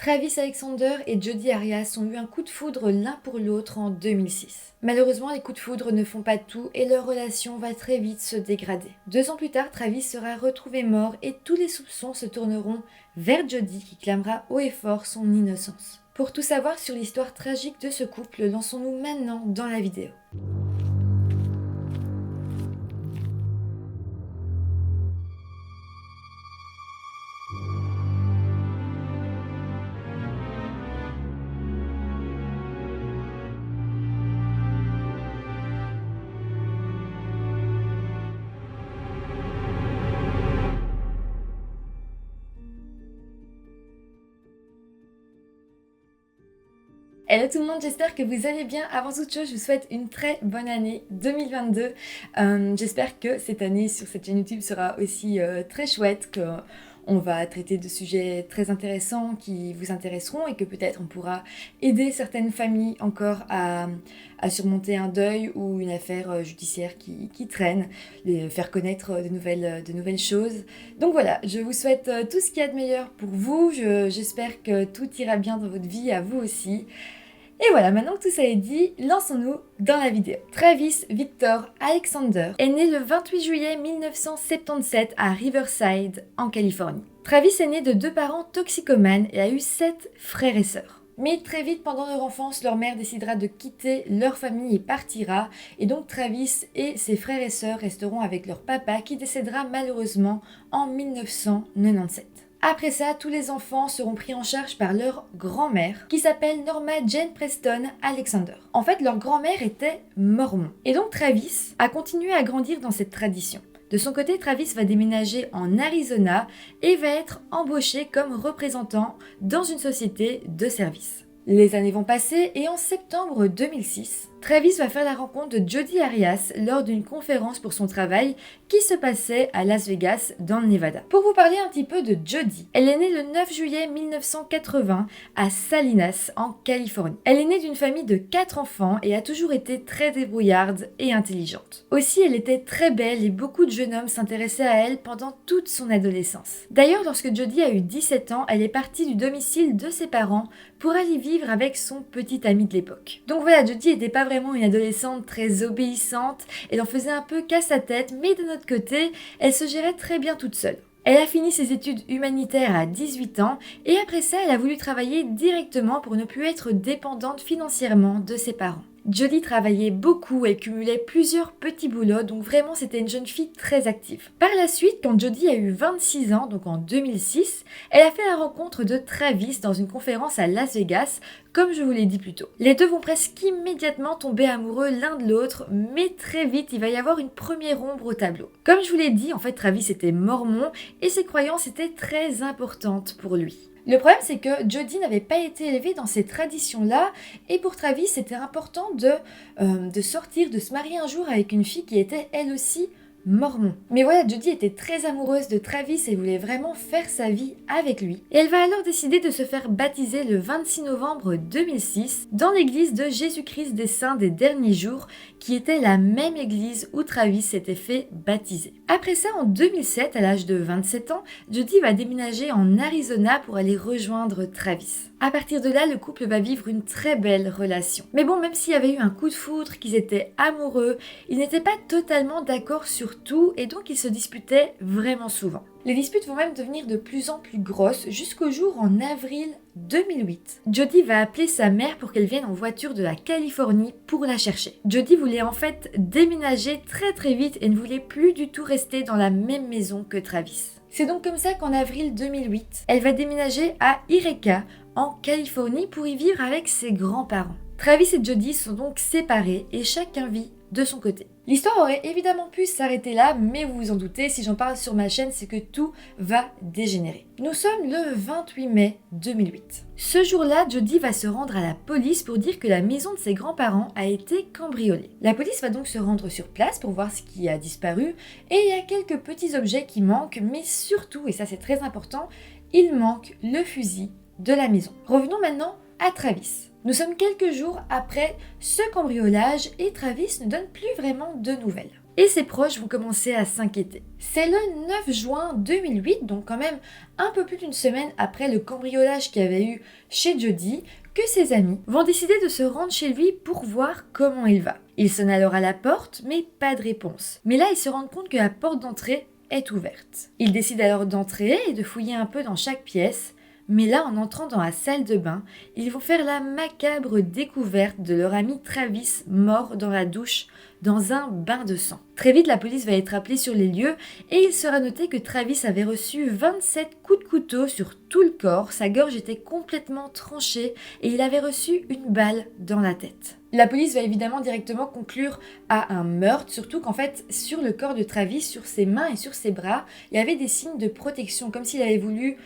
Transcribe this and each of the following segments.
Travis Alexander et Jodi Arias ont eu un coup de foudre l'un pour l'autre en 2006. Malheureusement, les coups de foudre ne font pas tout et leur relation va très vite se dégrader. 2 ans plus tard, Travis sera retrouvé mort et tous les soupçons se tourneront vers Jodi qui clamera haut et fort son innocence. Pour tout savoir sur l'histoire tragique de ce couple, lançons-nous maintenant dans la vidéo. Hello tout le monde, j'espère que vous allez bien. Avant toute chose, je vous souhaite une très bonne année 2022. J'espère que cette année sur cette chaîne YouTube sera aussi très chouette, qu'on va traiter de sujets très intéressants qui vous intéresseront et que peut-être on pourra aider certaines familles encore à surmonter un deuil ou une affaire judiciaire qui traîne, faire connaître de nouvelles choses. Donc voilà, je vous souhaite tout ce qu'il y a de meilleur pour vous. J'espère que tout ira bien dans votre vie, à vous aussi. Et voilà, maintenant que tout ça est dit, lançons-nous dans la vidéo. Travis Victor Alexander est né le 28 juillet 1977 à Riverside, en Californie. Travis est né de 2 parents toxicomanes et a eu 7 frères et sœurs. Mais très vite, pendant leur enfance, leur mère décidera de quitter leur famille et partira. Et donc Travis et ses frères et sœurs resteront avec leur papa qui décédera malheureusement en 1997. Après ça, tous les enfants seront pris en charge par leur grand-mère, qui s'appelle Norma Jane Preston Alexander. En fait, leur grand-mère était mormon. Et donc Travis a continué à grandir dans cette tradition. De son côté, Travis va déménager en Arizona et va être embauché comme représentant dans une société de services. Les années vont passer et en septembre 2006, Travis va faire la rencontre de Jodi Arias lors d'une conférence pour son travail qui se passait à Las Vegas dans le Nevada. Pour vous parler un petit peu de Jodi, elle est née le 9 juillet 1980 à Salinas en Californie. Elle est née d'une famille de 4 enfants et a toujours été très débrouillarde et intelligente. Aussi, elle était très belle et beaucoup de jeunes hommes s'intéressaient à elle pendant toute son adolescence. D'ailleurs, lorsque Jodi a eu 17 ans, elle est partie du domicile de ses parents pour aller vivre avec son petit ami de l'époque. Donc voilà, Jodi n'était pas vraiment une adolescente très obéissante, elle en faisait un peu qu'à sa tête, mais de notre côté, elle se gérait très bien toute seule. Elle a fini ses études humanitaires à 18 ans et après ça, elle a voulu travailler directement pour ne plus être dépendante financièrement de ses parents. Jodi travaillait beaucoup, elle cumulait plusieurs petits boulots, donc vraiment c'était une jeune fille très active. Par la suite, quand Jodi a eu 26 ans, donc en 2006, elle a fait la rencontre de Travis dans une conférence à Las Vegas, comme je vous l'ai dit plus tôt. Les deux vont presque immédiatement tomber amoureux l'un de l'autre, mais très vite il va y avoir une première ombre au tableau. Comme je vous l'ai dit, en fait Travis était mormon et ses croyances étaient très importantes pour lui. Le problème, c'est que Jodi n'avait pas été élevée dans ces traditions-là, et pour Travis, c'était important de sortir, de se marier un jour avec une fille qui était elle aussi mormon. Mais voilà, Jodi était très amoureuse de Travis et voulait vraiment faire sa vie avec lui. Et elle va alors décider de se faire baptiser le 26 novembre 2006 dans l'église de Jésus-Christ des Saints des Derniers Jours, qui était la même église où Travis s'était fait baptiser. Après ça, en 2007, à l'âge de 27 ans, Jodi va déménager en Arizona pour aller rejoindre Travis. À partir de là, le couple va vivre une très belle relation. Mais bon, même s'il y avait eu un coup de foudre, qu'ils étaient amoureux, ils n'étaient pas totalement d'accord sur tout et donc ils se disputaient vraiment souvent. Les disputes vont même devenir de plus en plus grosses jusqu'au jour en avril 2008. Jodi va appeler sa mère pour qu'elle vienne en voiture de la Californie pour la chercher. Jodi voulait en fait déménager très vite et ne voulait plus du tout rester dans la même maison que Travis. C'est donc comme ça qu'en avril 2008, elle va déménager à Eureka, en Californie, pour y vivre avec ses grands-parents. Travis et Jodi sont donc séparés et chacun vit de son côté. L'histoire aurait évidemment pu s'arrêter là, mais vous vous en doutez, si j'en parle sur ma chaîne, c'est que tout va dégénérer. Nous sommes le 28 mai 2008. Ce jour-là, Jodi va se rendre à la police pour dire que la maison de ses grands-parents a été cambriolée. La police va donc se rendre sur place pour voir ce qui a disparu, et il y a quelques petits objets qui manquent, mais surtout, et ça c'est très important, il manque le fusil de la maison. Revenons maintenant à Travis. Nous sommes quelques jours après ce cambriolage et Travis ne donne plus vraiment de nouvelles. et ses proches vont commencer à s'inquiéter. C'est le 9 juin 2008, donc quand même un peu plus d'une semaine après le cambriolage qu'il y avait eu chez Jody, que ses amis vont décider de se rendre chez lui pour voir comment il va. Ils sonnent alors à la porte, mais pas de réponse. Mais là, ils se rendent compte que la porte d'entrée est ouverte. Ils décident alors d'entrer et de fouiller un peu dans chaque pièce, mais là, en entrant dans la salle de bain, ils vont faire la macabre découverte de leur ami Travis mort dans la douche, dans un bain de sang. Très vite, la police va être appelée sur les lieux et il sera noté que Travis avait reçu 27 coups de couteau sur tout le corps, sa gorge était complètement tranchée et il avait reçu une balle dans la tête. La police va évidemment directement conclure à un meurtre, surtout qu'en fait, sur le corps de Travis, sur ses mains et sur ses bras, il y avait des signes de protection, comme s'il avait voulu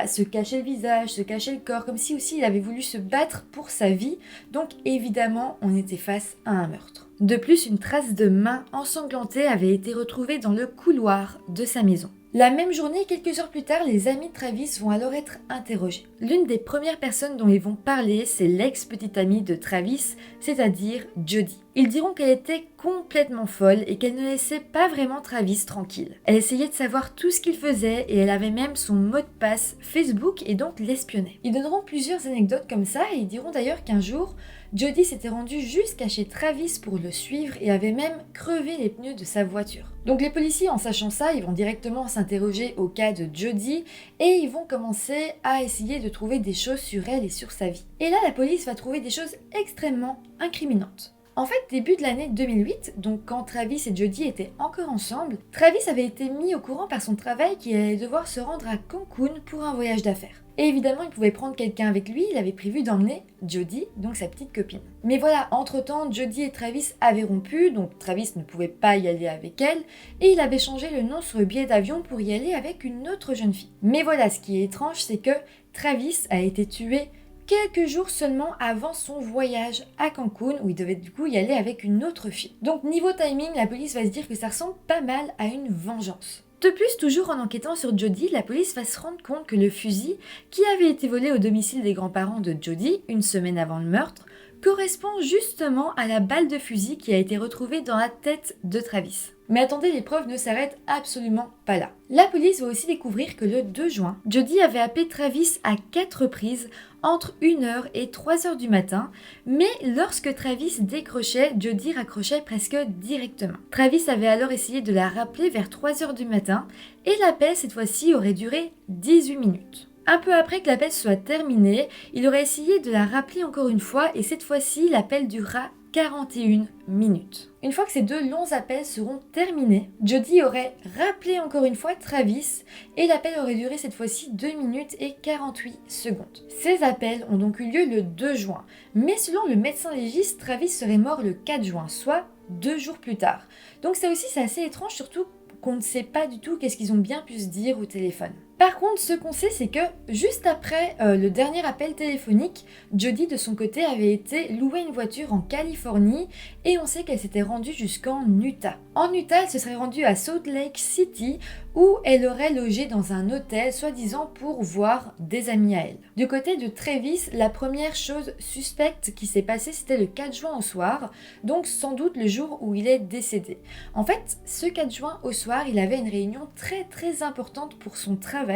se cacher le visage, se cacher le corps, comme si aussi il avait voulu se battre pour sa vie. Donc évidemment, on était face à un meurtre. De plus, une trace de main ensanglantée avait été retrouvée dans le couloir de sa maison. La même journée, quelques heures plus tard, les amis de Travis vont alors être interrogés. L'une des premières personnes dont ils vont parler, c'est l'ex-petite amie de Travis, c'est-à-dire Jody. Ils diront qu'elle était complètement folle et qu'elle ne laissait pas vraiment Travis tranquille. Elle essayait de savoir tout ce qu'il faisait et elle avait même son mot de passe Facebook et donc l'espionnait. Ils donneront plusieurs anecdotes comme ça et ils diront d'ailleurs qu'un jour, Jody s'était rendue jusqu'à chez Travis pour le suivre et avait même crevé les pneus de sa voiture. Donc les policiers, en sachant ça, ils vont directement s'interroger au cas de Jody et ils vont commencer à essayer de trouver des choses sur elle et sur sa vie. Et là, la police va trouver des choses extrêmement incriminantes. En fait, début de l'année 2008, donc quand Travis et Jody étaient encore ensemble, Travis avait été mis au courant par son travail qu'il allait devoir se rendre à Cancun pour un voyage d'affaires. Et évidemment, il pouvait prendre quelqu'un avec lui, il avait prévu d'emmener Jody, donc sa petite copine. Mais voilà, entre-temps, Jody et Travis avaient rompu, donc Travis ne pouvait pas y aller avec elle, et il avait changé le nom sur le billet d'avion pour y aller avec une autre jeune fille. Mais voilà, ce qui est étrange, c'est que Travis a été tué quelques jours seulement avant son voyage à Cancun, où il devait du coup y aller avec une autre fille. Donc niveau timing, la police va se dire que ça ressemble pas mal à une vengeance. De plus, toujours en enquêtant sur Jody, la police va se rendre compte que le fusil qui avait été volé au domicile des grands-parents de Jody, une semaine avant le meurtre, correspond justement à la balle de fusil qui a été retrouvée dans la tête de Travis. Mais attendez, les preuves ne s'arrêtent absolument pas là. La police va aussi découvrir que le 2 juin, Jody avait appelé Travis à 4 reprises entre 1h et 3h du matin, mais lorsque Travis décrochait, Jody raccrochait presque directement. Travis avait alors essayé de la rappeler vers 3h du matin et l'appel cette fois-ci aurait duré 18 minutes. Un peu après que l'appel soit terminé, il aurait essayé de la rappeler encore une fois et cette fois-ci, l'appel durera 41 minutes. Une fois que ces deux longs appels seront terminés, Jody aurait rappelé encore une fois Travis et l'appel aurait duré cette fois-ci 2 minutes et 48 secondes. Ces appels ont donc eu lieu le 2 juin, mais selon le médecin légiste, Travis serait mort le 4 juin, soit 2 jours plus tard. Donc ça aussi c'est assez étrange, surtout qu'on ne sait pas du tout qu'est-ce qu'ils ont bien pu se dire au téléphone. Par contre, ce qu'on sait, c'est que juste après le dernier appel téléphonique, Jody, de son côté, avait été louer une voiture en Californie et on sait qu'elle s'était rendue jusqu'en Utah. En Utah, elle se serait rendue à Salt Lake City où elle aurait logé dans un hôtel, soi-disant pour voir des amis à elle. Du côté de Travis, la première chose suspecte qui s'est passée, c'était le 4 juin au soir, donc sans doute le jour où il est décédé. En fait, ce 4 juin au soir, il avait une réunion très importante pour son travail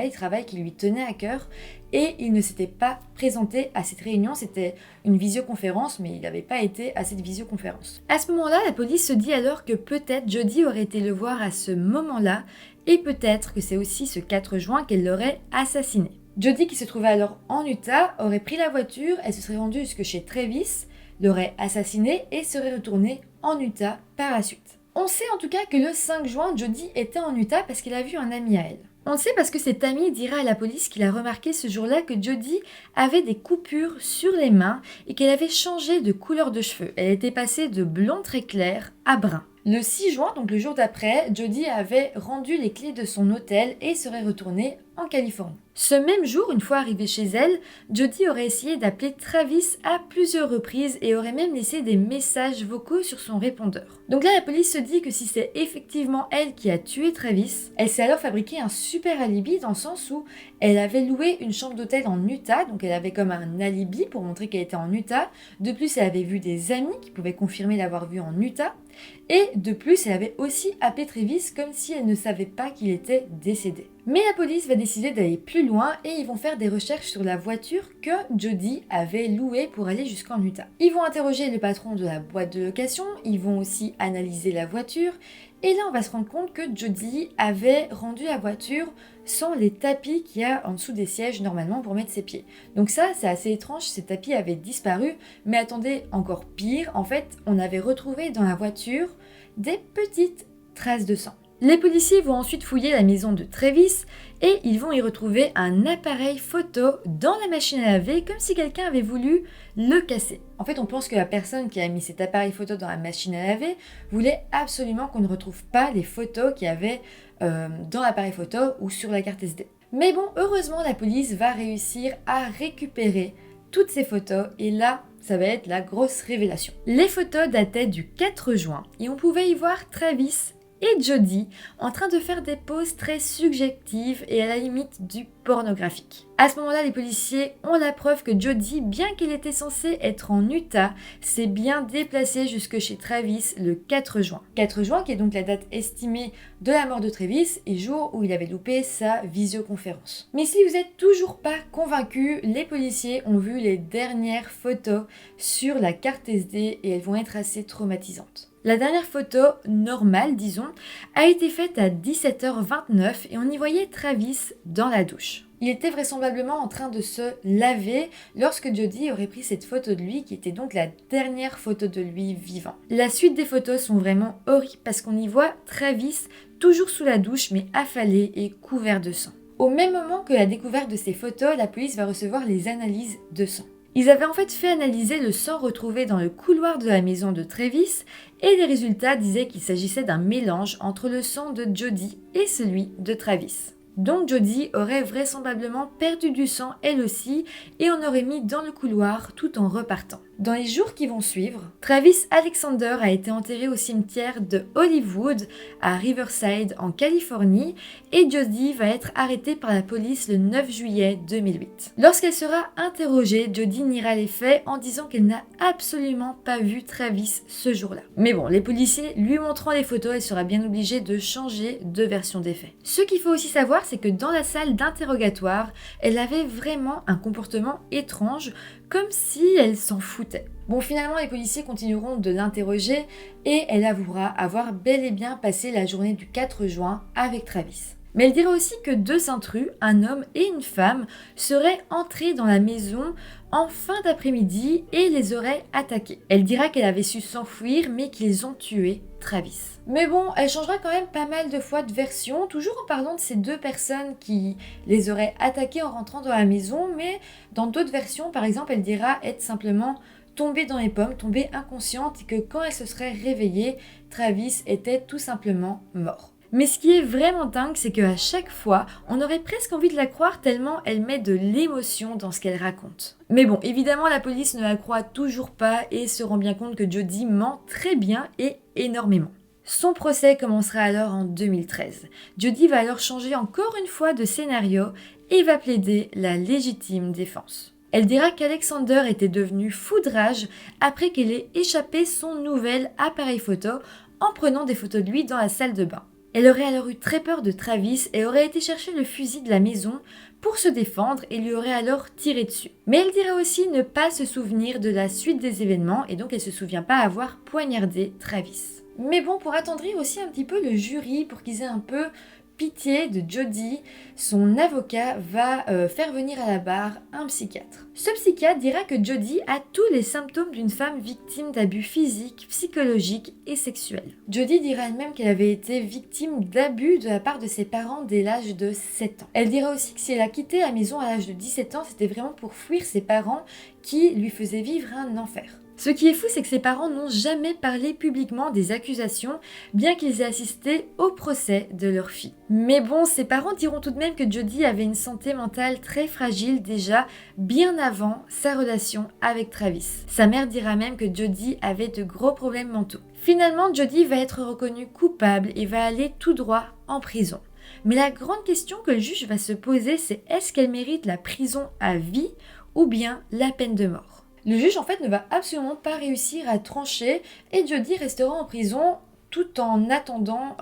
qui lui tenait à cœur et il ne s'était pas présenté à cette réunion, c'était une visioconférence mais il n'avait pas été à cette visioconférence. À ce moment-là, la police se dit alors que peut-être Jody aurait été le voir à ce moment-là et peut-être que c'est aussi ce 4 juin qu'elle l'aurait assassiné. Jody, qui se trouvait alors en Utah, aurait pris la voiture, elle se serait rendue jusque chez Travis, l'aurait assassiné et serait retournée en Utah par la suite. On sait en tout cas que le 5 juin, Jody était en Utah parce qu'elle a vu un ami à elle. On le sait parce que cet ami dira à la police qu'il a remarqué ce jour-là que Jody avait des coupures sur les mains et qu'elle avait changé de couleur de cheveux. Elle était passée de blond très clair à brun. Le 6 juin, donc le jour d'après, Jody avait rendu les clés de son hôtel et serait retournée en Californie. Ce même jour, une fois arrivée chez elle, Jodi aurait essayé d'appeler Travis à plusieurs reprises et aurait même laissé des messages vocaux sur son répondeur. Donc là, la police se dit que si c'est effectivement elle qui a tué Travis, elle s'est alors fabriqué un super alibi dans le sens où elle avait loué une chambre d'hôtel en Utah, donc elle avait comme un alibi pour montrer qu'elle était en Utah. De plus, elle avait vu des amis qui pouvaient confirmer l'avoir vu en Utah. Et de plus, elle avait aussi appelé Travis comme si elle ne savait pas qu'il était décédé. Mais la police va décider d'aller plus loin et ils vont faire des recherches sur la voiture que Jodi avait louée pour aller jusqu'en Utah. Ils vont interroger le patron de la boîte de location, ils vont aussi analyser la voiture et là on va se rendre compte que Jodi avait rendu la voiture sans les tapis qu'il y a en dessous des sièges normalement pour mettre ses pieds. Donc ça c'est assez étrange, ces tapis avaient disparu, mais attendez, encore pire, en fait on avait retrouvé dans la voiture des petites traces de sang. Les policiers vont ensuite fouiller la maison de Travis et ils vont y retrouver un appareil photo dans la machine à laver comme si quelqu'un avait voulu le casser. En fait, on pense que la personne qui a mis cet appareil photo dans la machine à laver voulait absolument qu'on ne retrouve pas les photos qu'il y avait dans l'appareil photo ou sur la carte SD. Mais bon, heureusement, la police va réussir à récupérer toutes ces photos et là, ça va être la grosse révélation. Les photos dataient du 4 juin et on pouvait y voir Travis et Jodi en train de faire des poses très subjectives et à la limite du pornographique. À ce moment-là, les policiers ont la preuve que Jodi, bien qu'il était censé être en Utah, s'est bien déplacé jusque chez Travis le 4 juin. 4 juin qui est donc la date estimée de la mort de Travis et jour où il avait loupé sa visioconférence. Mais si vous n'êtes toujours pas convaincu, les policiers ont vu les dernières photos sur la carte SD et elles vont être assez traumatisantes. La dernière photo, normale disons, a été faite à 17h29 et on y voyait Travis dans la douche. Il était vraisemblablement en train de se laver lorsque Jodi aurait pris cette photo de lui qui était donc la dernière photo de lui vivant. La suite des photos sont vraiment horribles parce qu'on y voit Travis toujours sous la douche mais affalé et couvert de sang. Au même moment que la découverte de ces photos, la police va recevoir les analyses de sang. Ils avaient en fait fait analyser le sang retrouvé dans le couloir de la maison de Travis et les résultats disaient qu'il s'agissait d'un mélange entre le sang de Jodi et celui de Travis. Donc Jodi aurait vraisemblablement perdu du sang elle aussi et en aurait mis dans le couloir tout en repartant. Dans les jours qui vont suivre, Travis Alexander a été enterré au cimetière de Hollywood à Riverside en Californie et Jodi va être arrêtée par la police le 9 juillet 2008. Lorsqu'elle sera interrogée, Jodi niera les faits en disant qu'elle n'a absolument pas vu Travis ce jour-là. Mais bon, les policiers lui montrant les photos, elle sera bien obligée de changer de version des faits. Ce qu'il faut aussi savoir, c'est que dans la salle d'interrogatoire, elle avait vraiment un comportement étrange, comme si elle s'en foutait. Bon, finalement, les policiers continueront de l'interroger et elle avouera avoir bel et bien passé la journée du 4 juin avec Travis. Mais elle dira aussi que deux intrus, un homme et une femme, seraient entrés dans la maison en fin d'après-midi et les auraient attaqués. Elle dira qu'elle avait su s'enfuir mais qu'ils ont tué Travis. Mais bon, elle changera quand même pas mal de fois de version, toujours en parlant de ces deux personnes qui les auraient attaqués en rentrant dans la maison, mais dans d'autres versions, par exemple, elle dira être simplement tombée dans les pommes, tombée inconsciente et que quand elle se serait réveillée, Travis était tout simplement mort. Mais ce qui est vraiment dingue, c'est qu'à chaque fois, on aurait presque envie de la croire tellement elle met de l'émotion dans ce qu'elle raconte. Mais bon, évidemment, la police ne la croit toujours pas et se rend bien compte que Jodi ment très bien et énormément. Son procès commencera alors en 2013. Jodi va alors changer encore une fois de scénario et va plaider la légitime défense. Elle dira qu'Alexander était devenu fou de rage après qu'elle ait échappé son nouvel appareil photo en prenant des photos de lui dans la salle de bain. Elle aurait alors eu très peur de Travis et aurait été chercher le fusil de la maison pour se défendre et lui aurait alors tiré dessus. Mais elle dira aussi ne pas se souvenir de la suite des événements et donc elle se souvient pas avoir poignardé Travis. Mais bon, pour attendrir aussi un petit peu le jury, pour qu'ils aient un peu pitié de Jodi, son avocat va faire venir à la barre un psychiatre. Ce psychiatre dira que Jodi a tous les symptômes d'une femme victime d'abus physiques, psychologiques et sexuels. Jodi dira elle-même qu'elle avait été victime d'abus de la part de ses parents dès l'âge de 7 ans. Elle dira aussi que si elle a quitté la maison à l'âge de 17 ans, c'était vraiment pour fuir ses parents qui lui faisaient vivre un enfer. Ce qui est fou, c'est que ses parents n'ont jamais parlé publiquement des accusations, bien qu'ils aient assisté au procès de leur fille. Mais bon, ses parents diront tout de même que Jodie avait une santé mentale très fragile déjà, bien avant sa relation avec Travis. Sa mère dira même que Jodie avait de gros problèmes mentaux. Finalement, Jodie va être reconnue coupable et va aller tout droit en prison. Mais la grande question que le juge va se poser, c'est est-ce qu'elle mérite la prison à vie ou bien la peine de mort? Le juge en fait ne va absolument pas réussir à trancher et Jodie restera en prison tout en attendant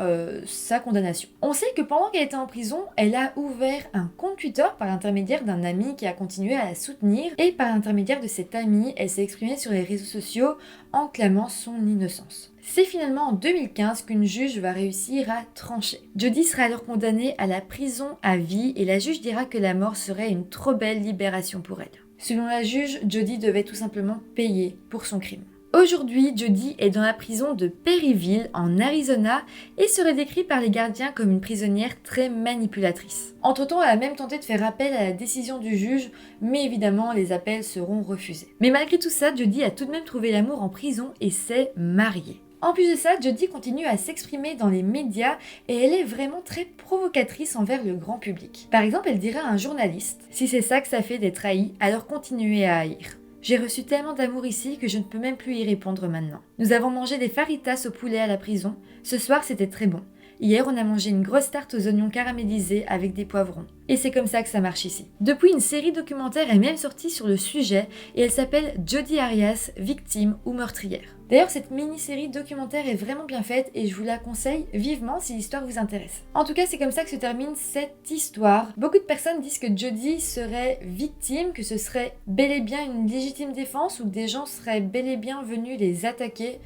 sa condamnation. On sait que pendant qu'elle était en prison, elle a ouvert un compte Twitter par l'intermédiaire d'un ami qui a continué à la soutenir et par l'intermédiaire de cet ami, elle s'est exprimée sur les réseaux sociaux en clamant son innocence. C'est finalement en 2015 qu'une juge va réussir à trancher. Jodie sera alors condamnée à la prison à vie et la juge dira que la mort serait une trop belle libération pour elle. Selon la juge, Jodie devait tout simplement payer pour son crime. Aujourd'hui, Jodie est dans la prison de Perryville en Arizona et serait décrite par les gardiens comme une prisonnière très manipulatrice. Entre-temps, elle a même tenté de faire appel à la décision du juge, mais évidemment, les appels seront refusés. Mais malgré tout ça, Jodie a tout de même trouvé l'amour en prison et s'est mariée. En plus de ça, Jodie continue à s'exprimer dans les médias et elle est vraiment très provocatrice envers le grand public. Par exemple, elle dirait à un journaliste « Si c'est ça que ça fait d'être haï, alors continuez à haïr. J'ai reçu tellement d'amour ici que je ne peux même plus y répondre maintenant. Nous avons mangé des fajitas au poulet à la prison. Ce soir, c'était très bon. Hier, on a mangé une grosse tarte aux oignons caramélisés avec des poivrons. Et c'est comme ça que ça marche ici. » Depuis, une série documentaire est même sortie sur le sujet et elle s'appelle Jodi Arias, victime ou meurtrière. D'ailleurs, cette mini-série documentaire est vraiment bien faite et je vous la conseille vivement si l'histoire vous intéresse. En tout cas, c'est comme ça que se termine cette histoire. Beaucoup de personnes disent que Jodie serait victime, que ce serait bel et bien une légitime défense ou que des gens seraient bel et bien venus les attaquer.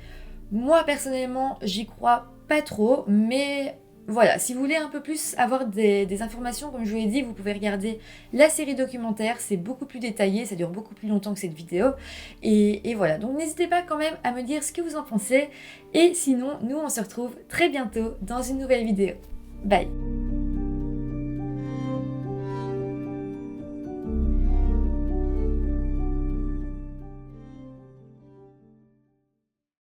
Moi, personnellement, j'y crois pas trop, mais voilà, si vous voulez un peu plus avoir des informations, comme je vous l'ai dit, vous pouvez regarder la série documentaire, c'est beaucoup plus détaillé, ça dure beaucoup plus longtemps que cette vidéo, et voilà, donc n'hésitez pas quand même à me dire ce que vous en pensez, et sinon, nous on se retrouve très bientôt dans une nouvelle vidéo. Bye!